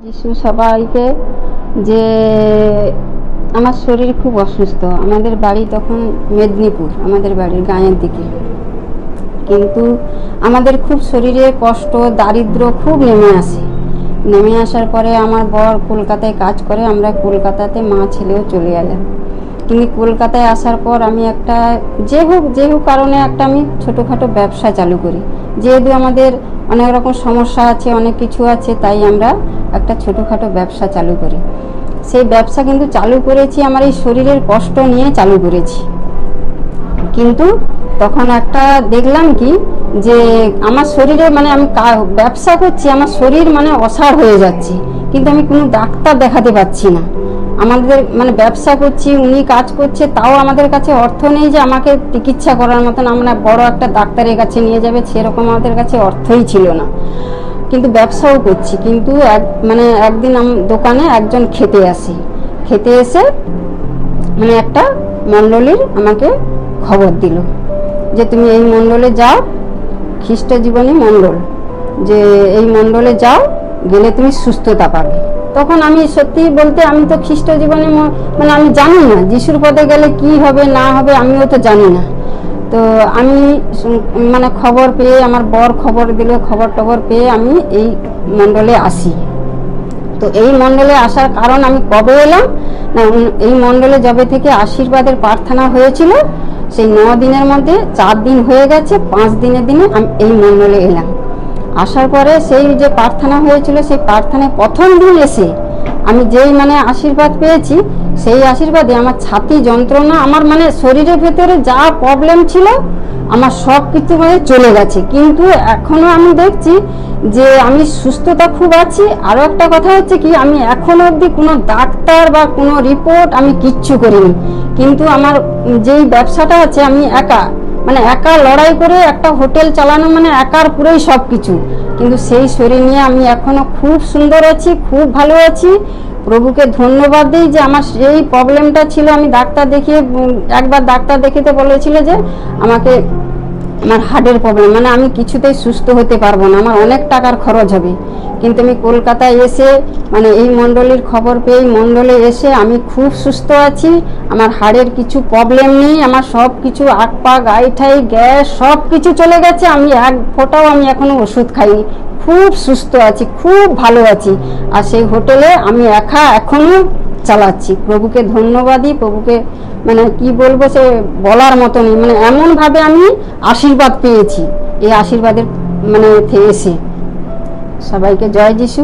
যিশু সবাইকে যে আমার শরীর খুব অসুস্থ। আমাদের বাড়ি তখন মেদিনীপুর, আমাদের বাড়ির গাঁয়ের দিকে। কিন্তু আমাদের খুব শরীরে কষ্ট, দারিদ্র খুব নেমে আসার পরে আমার বর কলকাতায় কাজ করে, আমরা কলকাতাতে মা ছেলেও চলে এলাম। কিন্তু কলকাতায় আসার পর আমি একটা যে হোক কারণে একটা আমি ছোটোখাটো ব্যবসা চালু করি। যেহেতু আমাদের অনেক রকম সমস্যা আছে, অনেক কিছু আছে, তাই আমরা একটা ছোটোখাটো ব্যবসা চালু করি। সেই ব্যবসা কিন্তু চালু করেছি আমার এই শরীরের কষ্ট নিয়ে চালু করেছি। কিন্তু তখন একটা দেখলাম কি যে আমার শরীরে মানে আমি ব্যবসা করছি, আমার শরীর মানে অসাড় হয়ে যাচ্ছে, কিন্তু আমি কোনো ডাক্তার দেখাতে পাচ্ছি না। আমাদের মানে ব্যবসা করছি, উনি কাজ করছে, তাও আমাদের কাছে অর্থ নেই যে আমাকে চিকিৎসা করার মতন আমরা বড় একটা ডাক্তারের কাছে নিয়ে যাবে, সেরকম আমাদের কাছে অর্থই ছিল না। কিন্তু ব্যবসাও করছি। কিন্তু একদিন দোকানে একজন খেতে এসে মানে একটা মণ্ডলীর আমাকে খবর দিল যে তুমি এই মণ্ডলে যাও, খ্রিস্ট জীবনী মণ্ডল, যে এই মণ্ডলে যাও, গেলে তুমি সুস্থতা পাবে। তখন আমি সত্যি বলতে আমি তো খ্রিস্ট জীবনী মানে আমি জানি না যিশুর পদে গেলে কি হবে না হবে, আমিও তো জানি না। তো আমি মানে খবর পেয়ে, আমার বর খবর দিল, খবর পেয়ে আমি এই মণ্ডলে আসি। তো এই মণ্ডলে আসার কারণ আমি কবে এলাম না, এই মণ্ডলে যবে থেকে আশীর্বাদের প্রার্থনা হয়েছিল, সেই 9 দিনের মধ্যে 4 দিন হয়ে গেছে, 5 দিনের দিনে আমি এই মণ্ডলে এলাম। আসার পরে সেই যে প্রার্থনা হয়েছিল, সেই প্রার্থনায় প্রথম দিন এসে আমি যেই মানে আশীর্বাদ পেয়েছি, সেই আশীর্বাদে আমার ছাতি যন্ত্রণা, আমার মানে শরীরের ভেতরে যা প্রবলেম ছিল আমার সব কিছু মানে চলে গেছে। কিন্তু এখনো আমি দেখছি যে আমি সুস্থতা খুব আছি। আরও একটা কথা হচ্ছে কি, আমি এখনো অবধি কোনো ডাক্তার বা কোনো রিপোর্ট আমি কিচ্ছু করিনি। কিন্তু আমার যেই ব্যবসাটা আছে, আমি একা লড়াই করে একটা হোটেল চালানো মানে একার পুরোই সব কিছু। কিন্তু সেই শরীর নিয়ে আমি এখনো খুব সুন্দর আছি, খুব ভালো আছি। প্রভুকে ধন্যবাদ দিই যে আমার সেই প্রবলেমটা ছিল, আমি একবার ডাক্তার দেখিতে বলেছিল যে আমার হার্টের প্রবলেম, মানে আমি কিছুতেই সুস্থ হতে পারবো না, আমার অনেক টাকার খরচ হবে। কিন্তু আমি কলকাতায় এসে মানে এই মণ্ডলীর খবর পেয়ে মণ্ডলে এসে আমি খুব সুস্থ আছি। আমার হাড়ের কিছু প্রবলেম নেই, আমার সব কিছু আগ পা গাইঠাই গ্যাস সব কিছু চলে গেছে। আমি এক ফোঁটাও আমি এখনো ওষুধ খাইনি, খুব সুস্থ আছি, খুব ভালো আছি। আর সেই হোটেলে আমি এখনো চালাচ্ছি। প্রভুকে ধন্যবাদই, প্রভুকে মানে কি বলবো, সে বলার মতো নেই। মানে এমনভাবে আমি আশীর্বাদ পেয়েছি এই আশীর্বাদের মানে এসে। সবাইকে জয় যিশু।